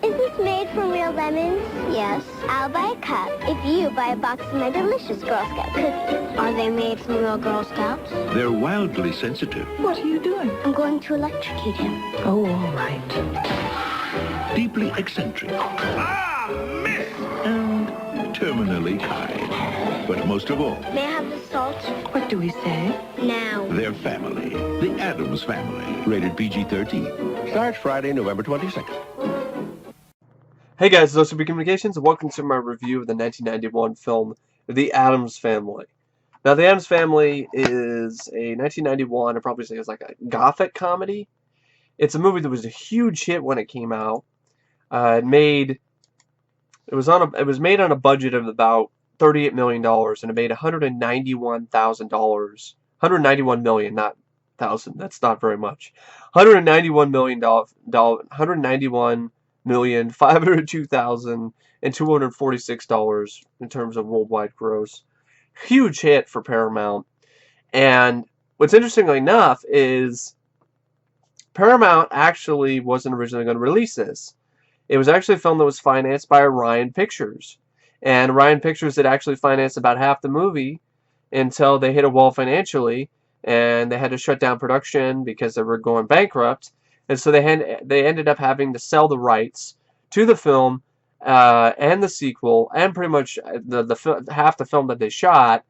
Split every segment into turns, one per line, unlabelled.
Is this made from real lemons? Yes. I'll buy a cup if you buy a box of my delicious Girl Scout cookies. Are they made from real Girl Scouts?
They're wildly sensitive.
What are you doing?
I'm going to electrocute him.
Oh, all right.
Deeply eccentric.
Ah, miss!
And terminally kind. But most of all,
May I have the salt?
What do we say?
Now.
their family. The Addams Family. Rated PG-13. Starts Friday, November 22nd.
Hey guys, it's OCB Communications, and welcome to my review of the 1991 film, The Addams Family. Now, The Addams Family is a 1991, I'd probably say it's like a gothic comedy. It's a movie that was a huge hit when it came out. It was made on a budget of about $38 million, and it made $191,000. $191 million, not thousand. That's not very much. $191 million. $191,502,246 in terms of worldwide gross. Huge hit for Paramount. And what's interestingly enough is Paramount actually wasn't originally going to release this. It was actually a film that was financed by Orion Pictures. And Orion Pictures had actually financed about half the movie until they hit a wall financially, and they had to shut down production because they were going bankrupt. And so they ended up having to sell the rights to the film and the sequel and pretty much half the film that they shot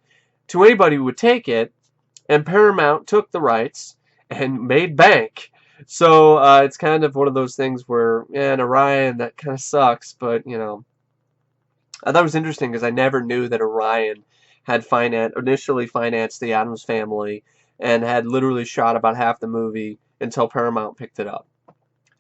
to anybody who would take it. And Paramount took the rights and made bank. So it's kind of one of those things where, and Orion, that kind of sucks. But, you know, I thought it was interesting because I never knew that Orion had initially financed the Addams Family and had literally shot about half the movie until Paramount picked it up.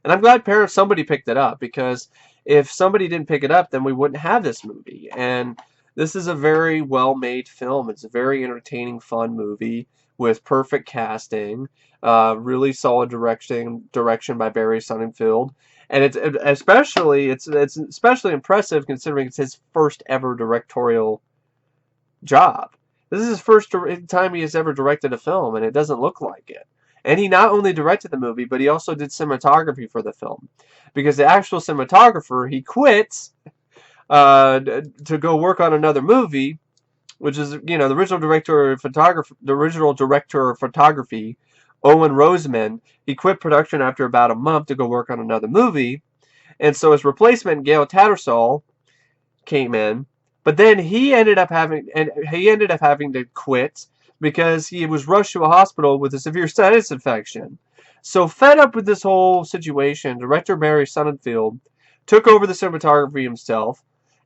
And I'm glad somebody picked it up, because if somebody didn't pick it up, then we wouldn't have this movie. And this is a very well-made film. It's a very entertaining, fun movie with perfect casting, really solid direction by Barry Sonnenfeld. And it's especially impressive considering it's his first ever directorial job. This is his first time he has ever directed a film, and it doesn't look like it. And he not only directed the movie, but he also did cinematography for the film. Because the actual cinematographer, he quit to go work on another movie, which is, you know, the original director of photography, Owen Roseman. He quit production after about a month to go work on another movie. And so his replacement, Gail Tattersall, came in. But then he ended up having to quit because he was rushed to a hospital with a severe sinus infection. So fed up with this whole situation, director Barry Sonnenfeld took over the cinematography himself,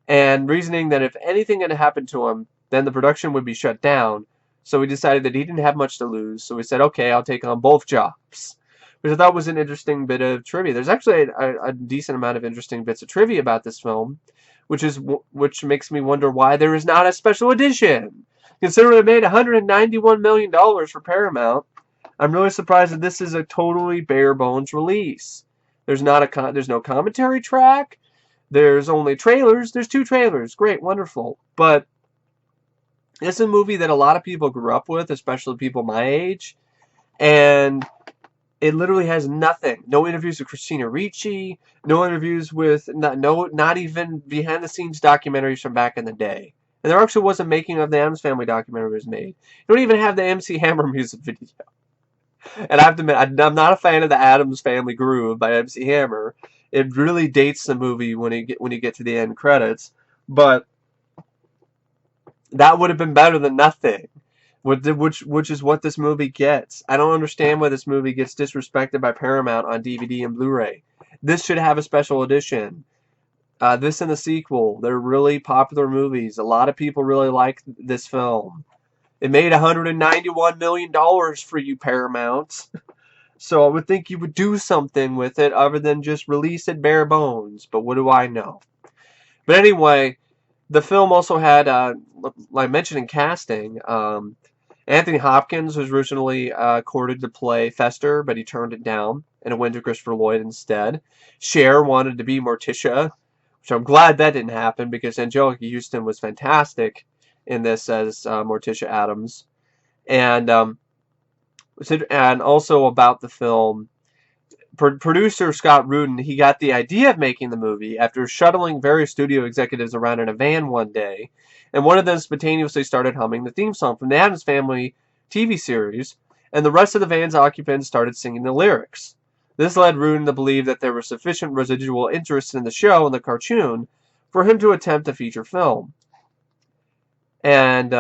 and reasoning that if anything had happened to him, then the production would be shut down. So he decided that he didn't have much to lose, so he said, okay, I'll take on both jobs. Which I thought was an interesting bit of trivia. There's actually a decent amount of interesting bits of trivia about this film, which makes me wonder why there is not a special edition. Considering it made $191 million for Paramount, I'm really surprised that this is a totally bare bones release. There's no commentary track. There's only trailers. There's 2 trailers. Great, wonderful. But it's a movie that a lot of people grew up with, especially people my age, and it literally has nothing. No interviews with Christina Ricci. No interviews with not even behind the scenes documentaries from back in the day. And there actually was a making of the Addams Family documentary was made. You don't even have the MC Hammer music video. And I have to admit, I'm not a fan of the Addams Family Groove by MC Hammer. It really dates the movie when you get to the end credits. But that would have been better than nothing. Which is what this movie gets. I don't understand why this movie gets disrespected by Paramount on DVD and Blu-ray. This should have a special edition. This and the sequel, they're really popular movies. A lot of people really like this film. It made $191 million for you, Paramount. So I would think you would do something with it other than just release it bare bones. But what do I know? But anyway, the film also had, like I mentioned in casting, Anthony Hopkins was originally courted to play Fester, but he turned it down, and it went to Christopher Lloyd instead. Cher wanted to be Morticia, which I'm glad that didn't happen, because Anjelica Houston was fantastic in this as Morticia Addams. And also about the film, producer Scott Rudin, he got the idea of making the movie after shuttling various studio executives around in a van one day, and one of them spontaneously started humming the theme song from the Addams Family TV series, and the rest of the van's occupants started singing the lyrics. This led Rudin to believe that there was sufficient residual interest in the show and the cartoon for him to attempt a feature film. And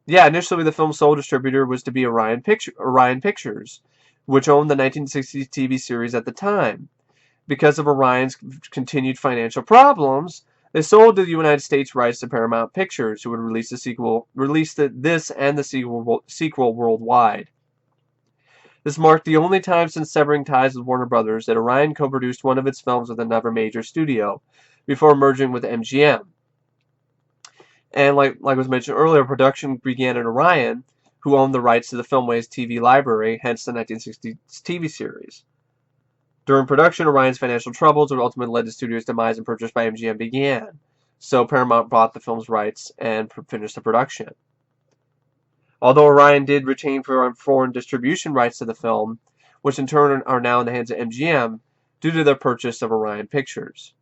initially the film's sole distributor was to be Orion Pictures, which owned the 1960s TV series at the time. Because of Orion's continued financial problems, they sold the United States rights to Paramount Pictures, who would release this and the sequel worldwide. This marked the only time since severing ties with Warner Brothers that Orion co-produced one of its films with another major studio, before merging with MGM. And like was mentioned earlier, production began at Orion, who owned the rights to the Filmways TV library, hence the 1960s TV series. During production, Orion's financial troubles, which ultimately led to studio's demise and purchase by MGM, began. So Paramount bought the film's rights and finished the production. Although Orion did retain foreign distribution rights to the film, which in turn are now in the hands of MGM, due to their purchase of Orion Pictures.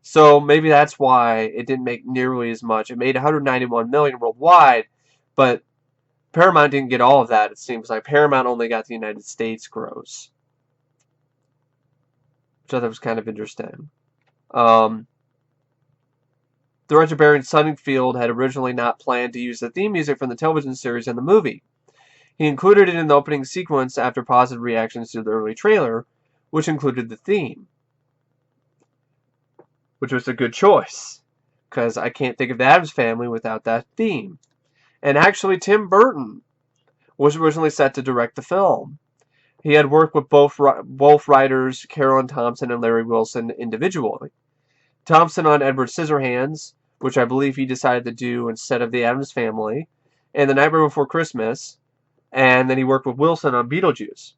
So maybe that's why it didn't make nearly as much. It made $191 million worldwide, but Paramount didn't get all of that. It seems like Paramount only got the United States gross, which I thought was kind of interesting. Director Barry Sonnenfeld had originally not planned to use the theme music from the television series in the movie. He included it in the opening sequence after positive reactions to the early trailer, which included the theme. Which was a good choice, because I can't think of the Addams Family without that theme. And actually, Tim Burton was originally set to direct the film. He had worked with both writers, Carel Thompson and Larry Wilson, individually. Thompson on Edward Scissorhands, which I believe he decided to do instead of the Addams Family, and The Nightmare Before Christmas, and then he worked with Wilson on Beetlejuice.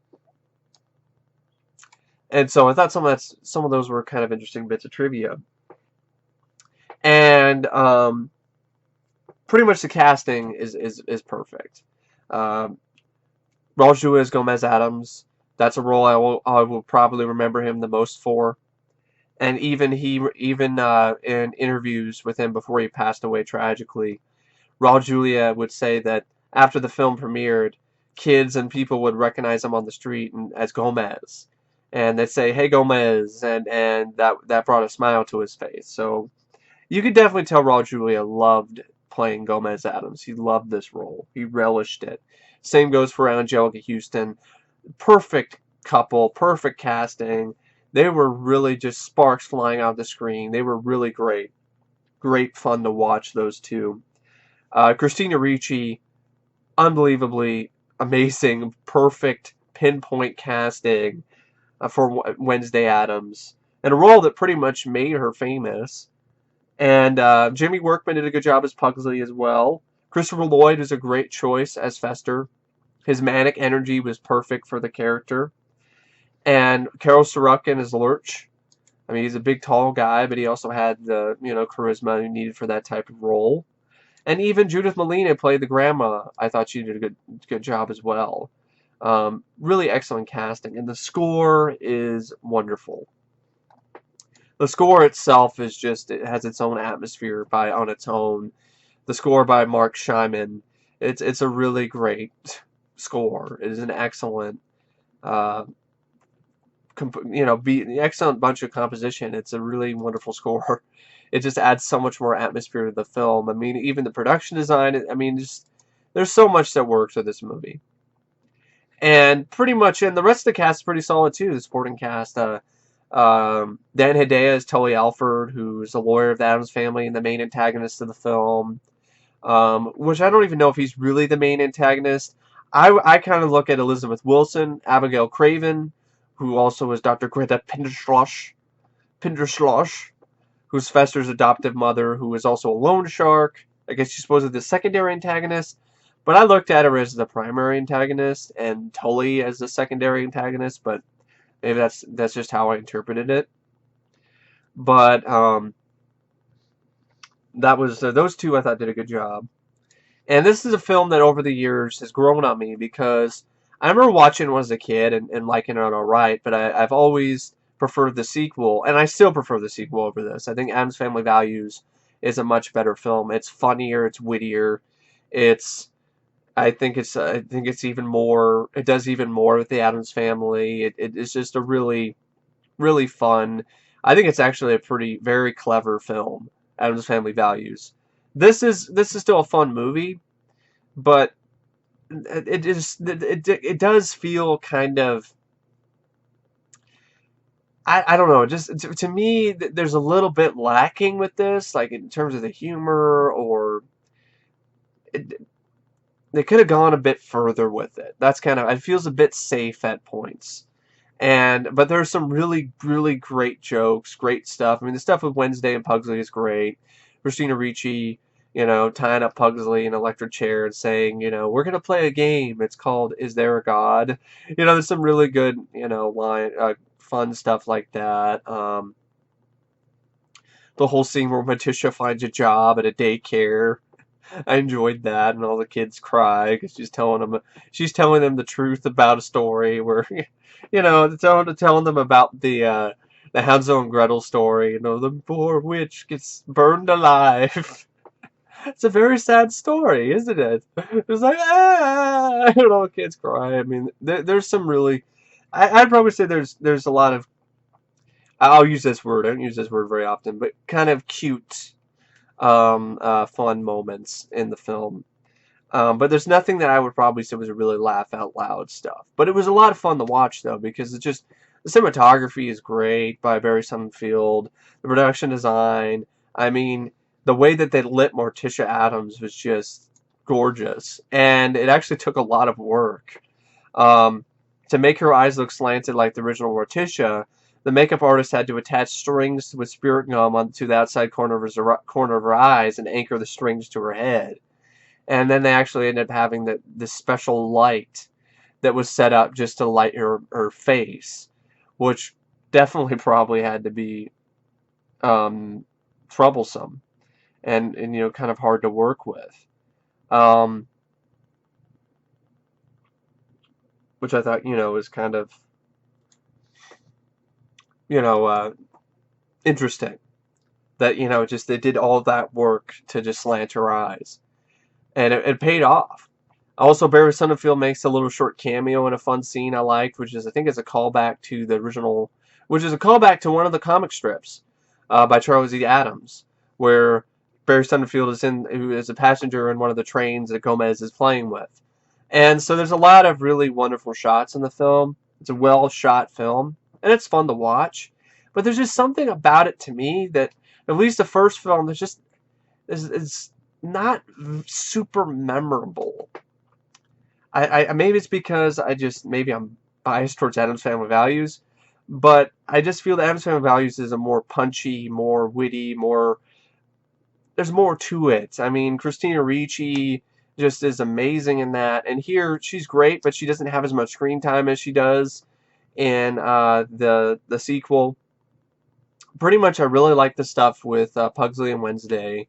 And so I thought some of those were kind of interesting bits of trivia. And pretty much the casting is perfect. Raul Julia as Gomez Addams. That's a role I will probably remember him the most for. And even in interviews with him before he passed away tragically, Raul Julia would say that after the film premiered, kids and people would recognize him on the street as Gomez. And they'd say, "Hey, Gomez," and that brought a smile to his face. So you could definitely tell Raul Julia loved playing Gomez Addams. He loved this role. He relished it. Same goes for Anjelica Huston. Perfect couple, perfect casting. They were really just sparks flying out the screen. They were really great. Great fun to watch, those two. Christina Ricci, unbelievably amazing, perfect pinpoint casting for Wednesday Addams, and a role that pretty much made her famous. And Jimmy Workman did a good job as Pugsley as well. Christopher Lloyd was a great choice as Fester. His manic energy was perfect for the character. And Carel Struycken as Lurch. I mean, he's a big, tall guy, but he also had the charisma he needed for that type of role. And even Judith Malina played the grandma. I thought she did a good job as well. Really excellent casting, and the score is wonderful. The score itself is it has its own atmosphere on its own. The score by Mark Scheinman, it's a really great score. It is an excellent, excellent bunch of composition. It's a really wonderful score. It just adds so much more atmosphere to the film. I mean, even the production design. I mean, there's so much that works with this movie. And pretty much, and the rest of the cast is pretty solid too. The supporting cast, Dan Hedaya is Tully Alford, who's a lawyer of the Addams Family and the main antagonist of the film. Which I don't even know if he's really the main antagonist. I kind of look at Elizabeth Wilson, Abigail Craven, who also was Dr. Greta Pinderschloss, who's Fester's adoptive mother, who is also a loan shark. I guess she's supposed to be the secondary antagonist. But I looked at her as the primary antagonist and Tully as the secondary antagonist, but maybe that's just how I interpreted it. But that was those two I thought did a good job. And this is a film that over the years has grown on me because I remember watching it when I was a kid and liking it all right, but I've always preferred the sequel, and I still prefer the sequel over this. I think Addams Family Values is a much better film. It's funnier, it's wittier, it's I think it's even more. It does even more with the Addams Family. It is just a really really fun. I think it's actually a pretty very clever film. Addams Family Values. This is still a fun movie, but it does feel kind of I don't know, just to me there's a little bit lacking with this, like in terms of the humor, or it, they could have gone a bit further with it. That's kind of, it feels a bit safe at points. But there's some really really great jokes, great stuff. I mean, the stuff with Wednesday and Pugsley is great. Christina Ricci, tying up Pugsley in an electric chair and saying, we're gonna play a game. It's called "Is There a God?" There's some really good, line, fun stuff like that. The whole scene where Matisha finds a job at a daycare. I enjoyed that, and all the kids cry because she's telling them the truth about a story where, telling them about the Hansel and Gretel story. The poor witch gets burned alive. It's a very sad story, isn't it? It's like and all the kids cry. I mean, there's some really, I'd probably say there's a lot of, I'll use this word. I don't use this word very often, but kind of cute fun moments in the film. But there's nothing that I would probably say was a really laugh out loud stuff. But it was a lot of fun to watch, though, because it's just, the cinematography is great by Barry Sonnenfeld. The production design, I mean, the way that they lit Morticia Addams was just gorgeous. And it actually took a lot of work. To make her eyes look slanted like the original Morticia, the makeup artist had to attach strings with spirit gum onto the outside corner of her eyes and anchor the strings to her head. And then they actually ended up having this special light that was set up just to light her face, which definitely probably had to be troublesome and kind of hard to work with. Which I thought, was kind of interesting that just they did all that work to just slant her eyes, and it paid off. Also, Barry Sonnenfeld makes a little short cameo in a fun scene I liked, which is, I think, it's a callback to the original, which is a callback to one of the comic strips by Charles E. Addams, where Barry Sonnenfeld who is a passenger in one of the trains that Gomez is playing with. And so there's a lot of really wonderful shots in the film. It's a well shot film, and it's fun to watch. But there's just something about it to me that, at least the first film, is not super memorable. I maybe it's because maybe I'm biased towards Addams Family Values, but I just feel that Addams Family Values is a more punchy, more witty, there's more to it. I mean, Christina Ricci just is amazing in that, and here she's great, but she doesn't have as much screen time as she does in the sequel. Pretty much, I really like the stuff with Pugsley and Wednesday.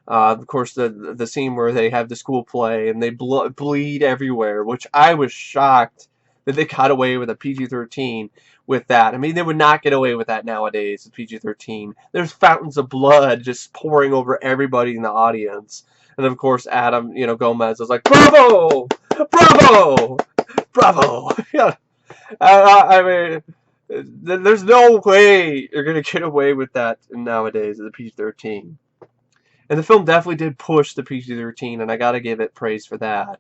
Of course, the scene where they have the school play and they bleed everywhere, which I was shocked that they got away with a PG-13 with that. I mean, they would not get away with that nowadays, a PG-13. There's fountains of blood just pouring over everybody in the audience. And of course, Gomez was like, "Bravo! Bravo! Bravo!" I mean, there's no way you're going to get away with that nowadays as a PG-13. And the film definitely did push the PG-13, and I got to give it praise for that.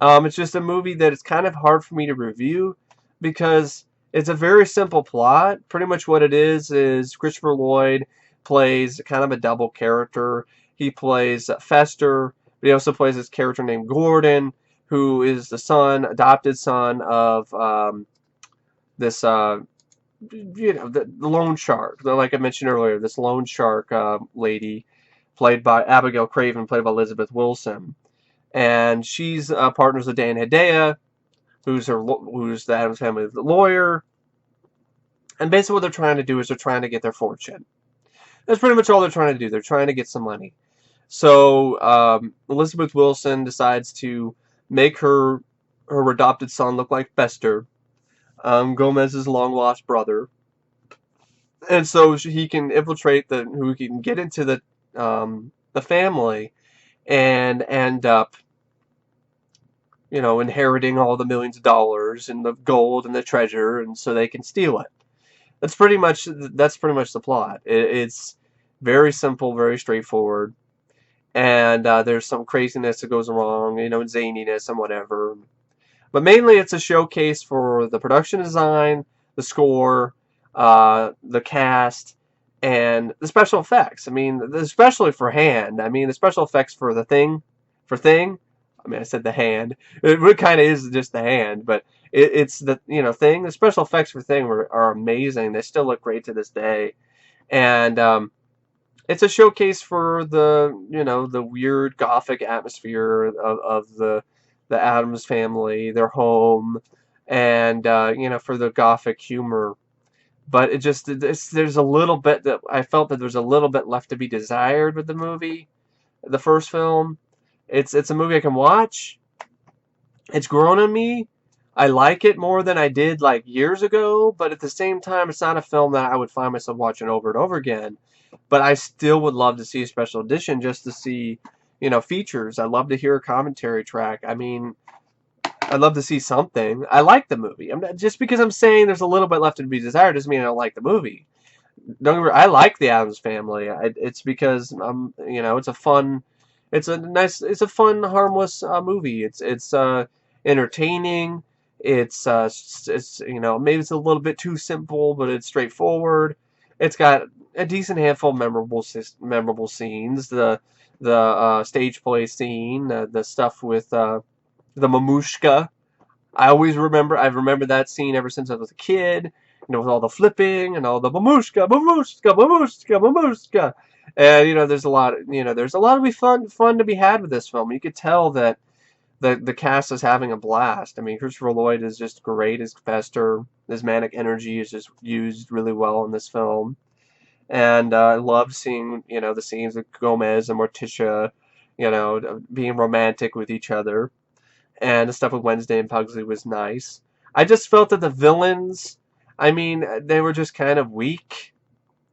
It's just a movie that it's kind of hard for me to review because it's a very simple plot. Pretty much what it is Christopher Lloyd plays kind of a double character. He plays Fester, but he also plays this character named Gordon, who is the adopted son of this, the loan shark. Like I mentioned earlier, this loan shark lady, played by Abigail Craven, played by Elizabeth Wilson. And she's partners with Dan Hedaya, who's the Addams Family lawyer. And basically what they're trying to do is they're trying to get their fortune. That's pretty much all they're trying to do. They're trying to get some money. So Elizabeth Wilson decides to make her her adopted son looked like Fester, Gomez's long-lost brother. And so he can infiltrate who can get into the family and end up, inheriting all the millions of dollars and the gold and the treasure, and so they can steal it. That's pretty much the plot. It's very simple, very straightforward, and there's some craziness that goes wrong, zaniness and whatever. But mainly, it's a showcase for the production design, the score, the cast, and the special effects. I mean, especially for Hand. I mean, the special effects for the Thing. I mean, I said the Hand. It kind of is just the Hand, but it's the Thing. The special effects for Thing are amazing. They still look great to this day, and it's a showcase for the weird gothic atmosphere of the Addams family, their home, and for the gothic humor. But there's a little bit that I felt that there's a little bit left to be desired with the movie, the first film. It's a movie I can watch. It's grown on me. I like it more than I did like years ago, but at the same time, it's not a film that I would find myself watching over and over again. But I still would love to see a special edition just to see, features. I'd love to hear a commentary track. I mean, I'd love to see something. I like the movie. Just because I'm saying there's a little bit left to be desired doesn't mean I don't like the movie. I like the Addams Family. It's because it's a fun, it's a fun, harmless movie. It's entertaining. It's maybe it's a little bit too simple, but it's straightforward. It's got a decent handful of memorable scenes. The stage play scene, the stuff with the mamushka. I've remembered that scene ever since I was a kid. With all the flipping and all the mamushka. And there's a lot of fun to be had with this film. You could tell that the cast is having a blast. I mean, Christopher Lloyd is just great as Fester. His manic energy is just used really well in this film. And I loved seeing, the scenes with Gomez and Morticia, being romantic with each other. And the stuff with Wednesday and Pugsley was nice. I just felt that the villains, I mean, they were just kind of weak.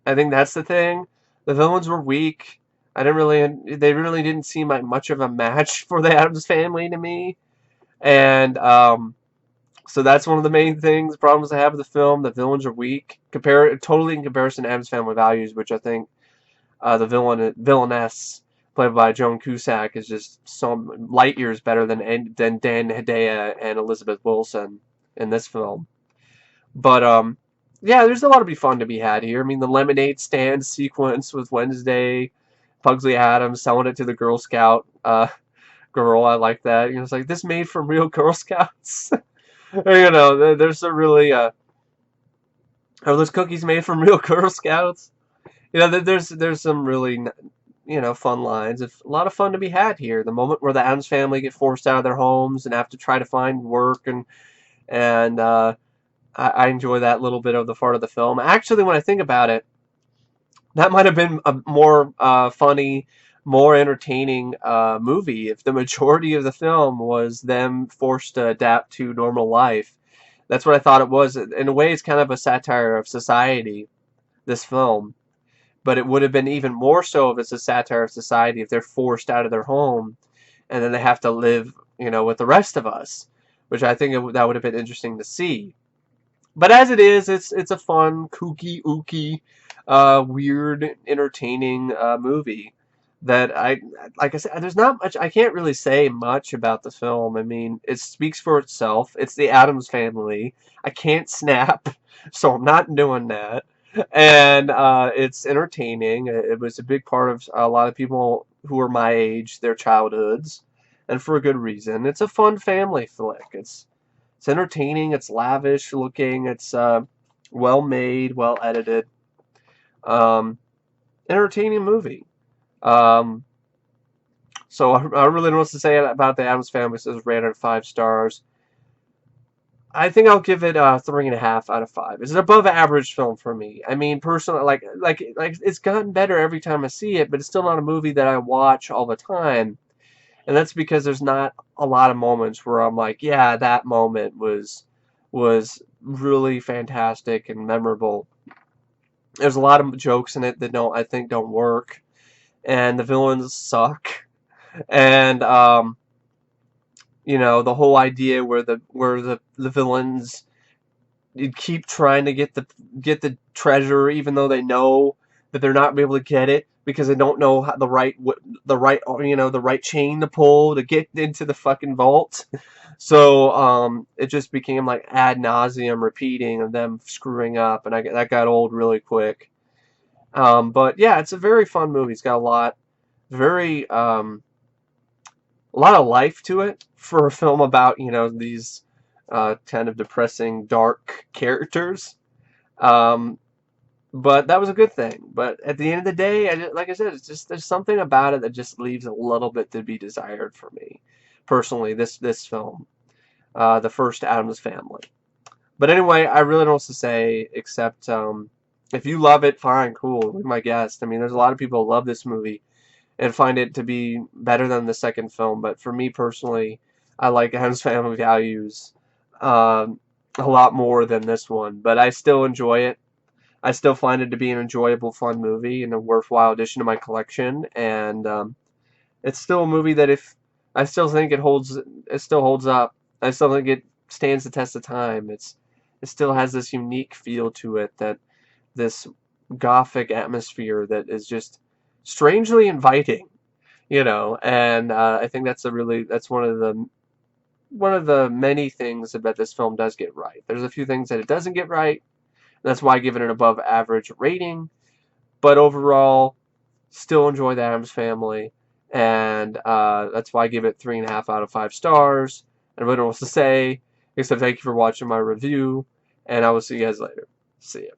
I think that's the thing. The villains were weak. They really didn't seem like much of a match for the Addams Family to me. And so that's one of the main problems I have with the film. The villains are weak. Totally in comparison to Addams Family Values, which I think the villainess played by Joan Cusack is just some light years better than Dan Hedaya and Elizabeth Wilson in this film. But yeah, there's a lot of fun to be had here. I mean, the lemonade stand sequence with Wednesday, Pugsley Addams selling it to the Girl Scout girl. I like that. It's like, this made from real Girl Scouts. There's a really are those cookies made from real Girl Scouts? There's some really fun lines. It's a lot of fun to be had here. The moment where the Addams family get forced out of their homes and have to try to find work, and I enjoy that little bit of the part of the film. Actually, when I think about it, that might have been a more funny, more entertaining movie if the majority of the film was them forced to adapt to normal life. That's what I thought it was. In a way, it's kind of a satire of society, this film. But it would have been even more so if it's a satire of society if they're forced out of their home and then they have to live, with the rest of us, which I think that would have been interesting to see. But as it is, it's a fun, kooky, ooky, weird, entertaining movie that like I said, there's not much, I can't really say much about the film. I mean, it speaks for itself. It's the Addams Family. I can't snap, so I'm not doing that. And it's entertaining. It was a big part of a lot of people who are my age, their childhoods, and for a good reason. It's a fun family flick. It's entertaining. It's lavish looking. It's well made, well edited. Entertaining movie. So I really don't know what to say about the Addams Family. It says rated 5 stars. I think I'll give it 3.5 out of 5. It's an above average film for me. I mean, personally, like it's gotten better every time I see it, but it's still not a movie that I watch all the time. And that's because there's not a lot of moments where I'm like, yeah, that moment was really fantastic and memorable. There's a lot of jokes in it that I think don't work, and the villains suck. And you know, the whole idea where the villains keep trying to get the treasure, even though they know that they're not gonna be able to get it because they don't know how the right chain to pull to get into the fucking vault. So it just became like ad nauseum repeating of them screwing up, and that got old really quick. But yeah, it's a very fun movie. It's got a lot of life to it for a film about, you know, these kind of depressing, dark characters. But that was a good thing. But at the end of the day, like I said, it's just there's something about it that just leaves a little bit to be desired for me, personally. This film, the first Addams Family. But anyway, I really don't know what to say except if you love it, fine, cool, be my guest. I mean, there's a lot of people who love this movie and find it to be better than the second film. But for me personally, I like Addams Family Values a lot more than this one. But I still enjoy it. I still find it to be an enjoyable, fun movie and a worthwhile addition to my collection. And it's still a movie that I still think it still holds up. I still think it stands the test of time. It still has this unique feel to it, that this gothic atmosphere that is just strangely inviting, you know. And I think that's one of the many things that this film does get right. There's a few things that it doesn't get right. That's why I give it an above average rating. But overall, still enjoy the Addams Family, and that's why I give it 3.5 out of 5 stars. And I really don't know what to say except thank you for watching my review, and I will see you guys later. See ya.